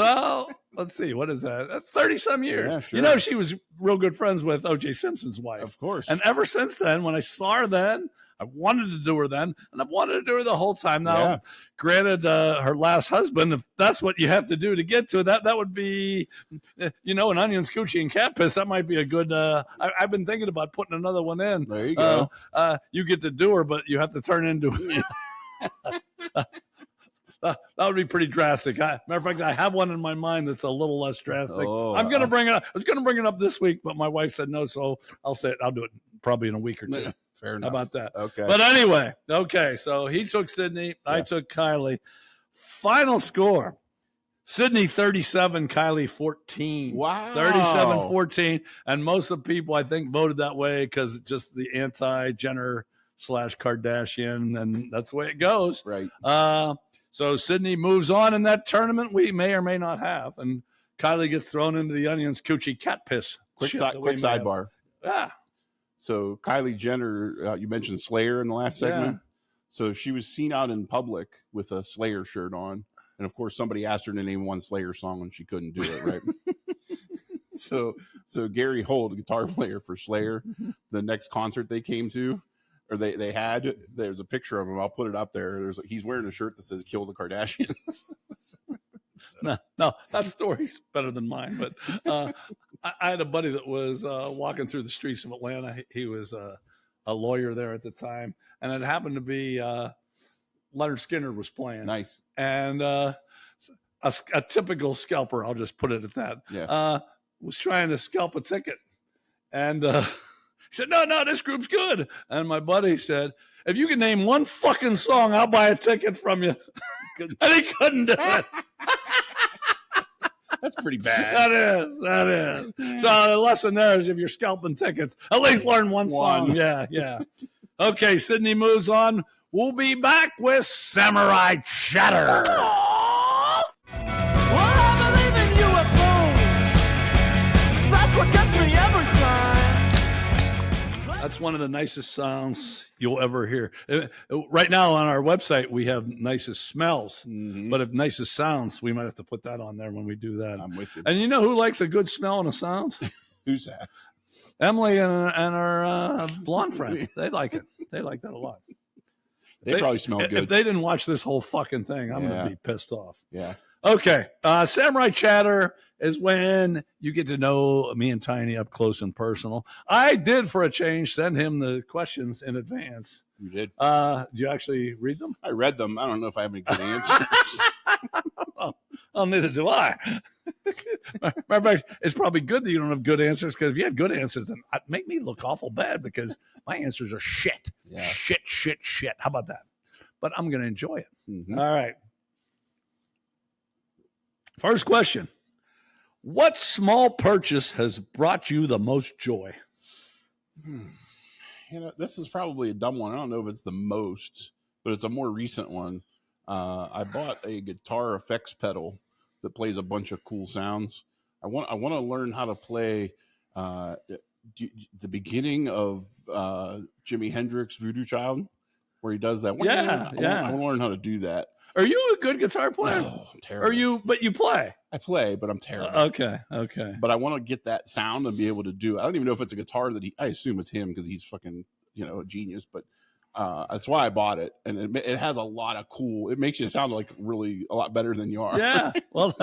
let's see, what is that? 30 some years. Yeah, sure. She was real good friends with O.J. Simpson's wife. Of course. And ever since then, when I saw her then, I wanted to do her then, and I've wanted to do her the whole time. Now, granted, her last husband, if that's what you have to do to get to it, that would be, an onions, coochie, and cat piss. That might be a good, I've been thinking about putting another one in. There you go. You get to do her, but you have to turn into that would be pretty drastic. Matter of fact, I have one in my mind that's a little less drastic. I'm going to bring it up. I was going to bring it up this week, but my wife said no, so I'll say it. I'll do it probably in a week or two. Fair enough. How about that? Okay. But anyway, okay. So he took Sydney. I took Kylie. Final score. Sydney 37, Kylie 14. Wow. 37-14. And most of the people, I think, voted that way because just the anti-Jenner / Kardashian, and that's the way it goes. Right. So Sydney moves on in that tournament we may or may not have. And Kylie gets thrown into the onions, coochie, cat piss. Quick sidebar. Ah. So Kylie Jenner, you mentioned Slayer in the last segment. Yeah. So she was seen out in public with a Slayer shirt on. And of course, somebody asked her to name one Slayer song and she couldn't do it, right? So Gary Holt, guitar player for Slayer, the next concert they came to, or they had, there's a picture of him. I'll put it up there. He's wearing a shirt that says "Kill the Kardashians." No, that story's better than mine. But I had a buddy that was walking through the streets of Atlanta. He was a lawyer there at the time, and it happened to be Leonard Skinner was playing. Nice. And a typical scalper, I'll just put it at that, was trying to scalp a ticket. And he said, no, this group's good. And my buddy said, if you can name one fucking song, I'll buy a ticket from you. And he couldn't do it. That's pretty bad. That is. So the lesson there is if you're scalping tickets, at least learn one song. Yeah. Okay, Sydney moves on. We'll be back with Samurai Chatter. Well, I believe in UFOs. That's what gets me every time. That's one of the nicest sounds you'll ever hear. Right now on our website, we have nicest smells, but if nicest sounds, we might have to put that on there when we do that. I'm with you. And you know who likes a good smell and a sound? Who's that? Emily and her blonde friend. They like it. They like that a lot. They probably smell good. If they didn't watch this whole fucking thing, I'm going to be pissed off. Yeah. Okay. Samurai Chatter is when you get to know me and Tiny up close and personal. I did, for a change, send him the questions in advance. You did? Did you actually read them? I read them. I don't know if I have any good answers. Well, neither do I. Matter of fact, it's probably good that you don't have good answers, because if you had good answers, then it'd make me look awful bad, because my answers are shit. Yeah. Shit. How about that? But I'm going to enjoy it. Mm-hmm. All right. First question. What small purchase has brought you the most joy? You know, this is probably a dumb one. I don't know if it's the most, but it's a more recent one. I bought a guitar effects pedal that plays a bunch of cool sounds. I want to learn how to play the beginning of Jimi Hendrix Voodoo Child, where he does that. I want to learn how to do that. Are you a good guitar player? Oh, I'm terrible. But you play? I play, but I'm terrible. Okay. But I want to get that sound and be able to do it. I don't even know if it's a guitar that I assume it's him, because he's fucking, a genius, but that's why I bought it. And it has a lot of cool, it makes you sound like really a lot better than you are. Yeah. Well,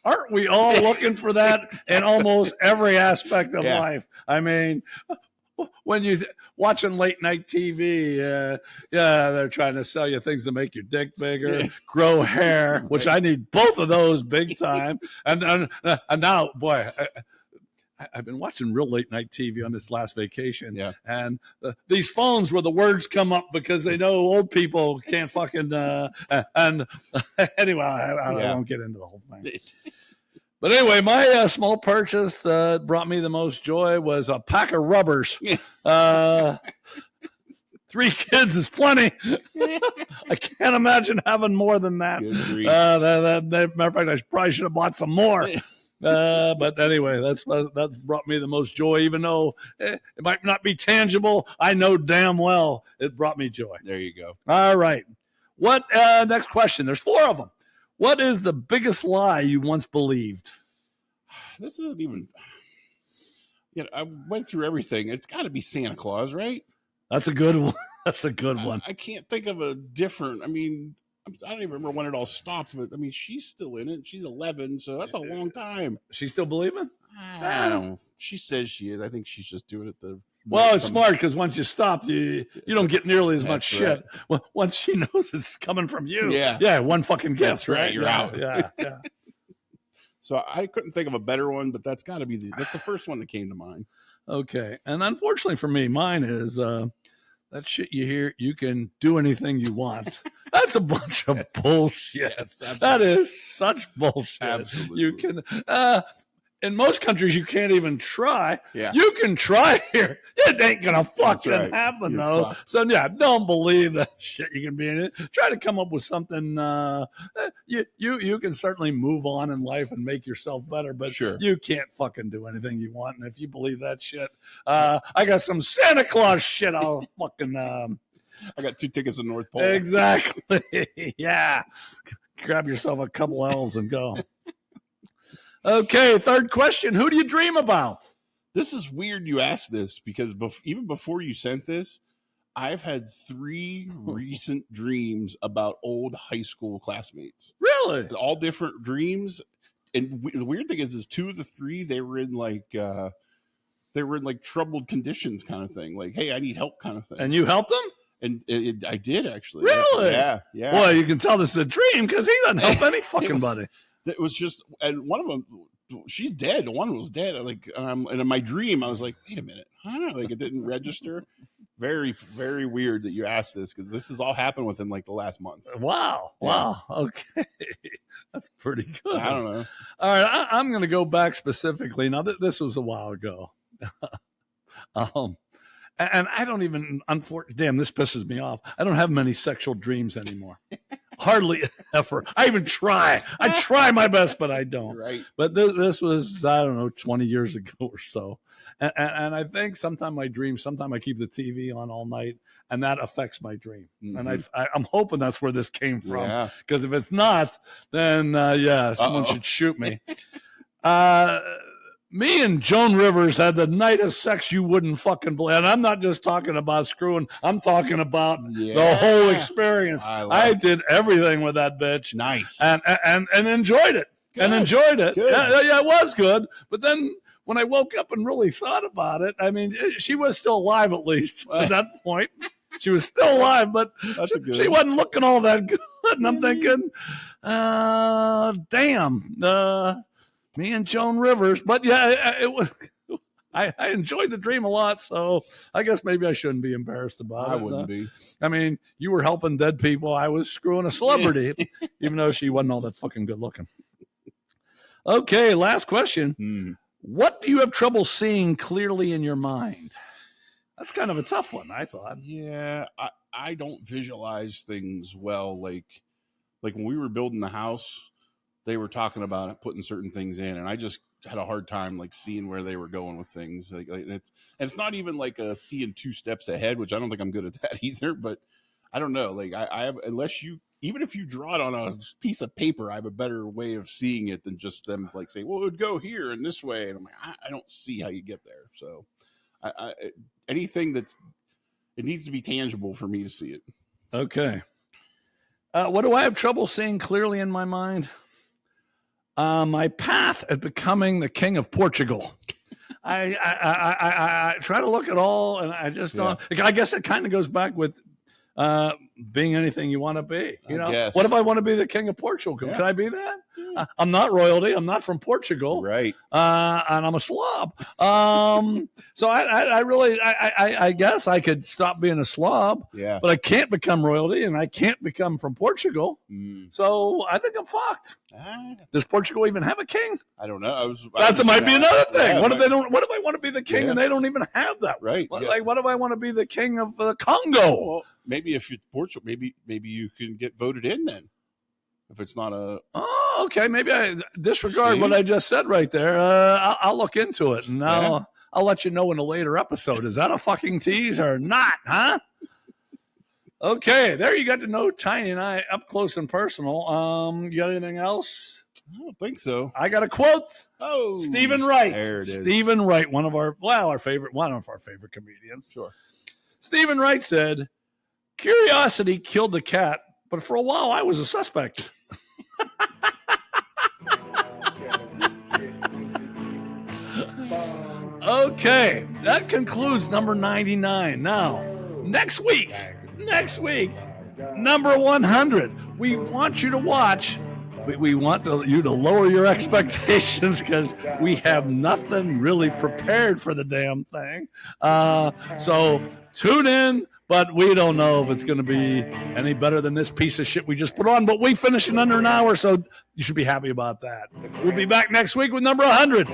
aren't we all looking for that in almost every aspect of life? I mean, when you watching late night TV, they're trying to sell you things to make your dick bigger, grow hair, which I need both of those big time. And now, boy, I've been watching real late night TV on this last vacation, and these phones where the words come up because they know old people can't fucking. And anyway, I won't get into the whole thing. But anyway, my small purchase that brought me the most joy was a pack of rubbers. 3 kids is plenty. I can't imagine having more than that. Matter of fact, I probably should have bought some more. But anyway, that's brought me the most joy, even though it might not be tangible. I know damn well it brought me joy. There you go. All right. What next question? There's 4 of them. What is the biggest lie you once believed? This isn't even, I went through everything. It's got to be Santa Claus, right? That's a good one. That's a good one. I can't think of a different, I don't even remember when it all stopped, but she's still in it. She's 11, so that's a long time. She's still believing? I don't know. She says she is. I think she's just doing it Well, it's smart, because once you stop, you don't get nearly as much shit. Well, once she knows it's coming from you, one fucking gift, that's right? You're out. Yeah. So I couldn't think of a better one, but that's got to be that's the first one that came to mind. Okay, and unfortunately for me, mine is that shit you hear. You can do anything you want. That's a bunch of bullshit. That is such bullshit. Absolutely. You can. In most countries, you can't even try. Yeah. You can try here. It ain't gonna fucking happen, though. Fucked. So don't believe that shit. You can be in it. Try to come up with something. You can certainly move on in life and make yourself better, but you can't fucking do anything you want. And if you believe that shit, I got some Santa Claus shit. I'll fucking. I got 2 tickets to North Pole. Exactly. Yeah. Grab yourself a couple L's and go. Okay, third question. Who do you dream about? This is weird you asked this because even before you sent this, I've had 3 recent dreams about old high school classmates. Really? All different dreams. And the weird thing is 2 of the 3, they were in like troubled conditions kind of thing. Like, hey, I need help kind of thing. And you helped them? And I did actually. Really? Yeah. Boy, you can tell this is a dream because he doesn't help any fucking buddy. It was just, and one of them, she's dead. One was dead. Like, and in my dream, I was like, wait a minute, huh? Like, it didn't register. Very, very weird that you asked this because this has all happened within like the last month. Wow. Yeah. Wow. Okay. That's pretty good. I don't know. All right. I'm going to go back specifically. Now, this was a while ago. And I don't even, damn, this pisses me off. I don't have many sexual dreams anymore. Hardly ever. I even try. I try my best, but I don't. Right. But this was, I don't know, 20 years ago or so. And I think sometimes I keep the TV on all night, and that affects my dream. Mm-hmm. And I'm hoping that's where this came from. Because if it's not, then, someone should shoot me. Me and Joan Rivers had the night of sex you wouldn't fucking believe. And I'm not just talking about screwing. I'm talking about the whole experience. I did everything with that bitch. Nice. And enjoyed it. Good. And enjoyed it. Yeah, it was good. But then when I woke up and really thought about it, I mean, she was still alive at least at that point. She was still alive, but she wasn't looking all that good. And I'm thinking, damn. Me and Joan Rivers, but yeah, it was. I enjoyed the dream a lot, so I guess maybe I shouldn't be embarrassed about it. I wouldn't be. I mean, you were helping dead people. I was screwing a celebrity, even though she wasn't all that fucking good looking. Okay, last question. What do you have trouble seeing clearly in your mind? That's kind of a tough one, I thought. Yeah, I don't visualize things well. Like when we were building the house, they were talking about putting certain things in, and I just had a hard time like seeing where they were going with things. Like it's not even like a seeing 2 steps ahead, which I don't think I'm good at that either. But I don't know. Like I have, even if you draw it on a piece of paper, I have a better way of seeing it than just them like say, well, it would go here and this way. And I'm like, I don't see how you get there. So anything it needs to be tangible for me to see it. Okay. What do I have trouble seeing clearly in my mind? My path at becoming the king of Portugal. I try to look at all, and I just don't. I guess it kind of goes back with being anything you want to be. You know, what if I want to be the king of Portugal? Can I be that? I'm not royalty. I'm not from Portugal, right? And I'm a slob. So I guess I could stop being a slob. Yeah. But I can't become royalty, and I can't become from Portugal. So I think I'm fucked. Does Portugal even have a king? I don't know. That might be another thing. Yeah, what if they don't? What if I want to be the king and they don't even have that? Right. Like, what if I want to be the king of Congo? Well, maybe if you're Portugal, maybe you can get voted in then. If it's not a... Oh, okay. Maybe I disregard what I just said right there. I'll look into it, and I'll let you know in a later episode. Is that a fucking tease or not, huh? Okay, there you got to know Tiny and I up close and personal. You got anything else? I don't think so. I got a quote. Oh, Stephen Wright. There it is. Stephen Wright, one of our favorite comedians. Sure. Stephen Wright said, "Curiosity killed the cat, but for a while I was a suspect." Okay, that concludes number 99. Now, next week, number 100. We want you to watch, but we want you to lower your expectations because we have nothing really prepared for the damn thing. So tune in, but we don't know if it's going to be any better than this piece of shit we just put on. But we finished in under an hour, so you should be happy about that. We'll be back next week with number 100.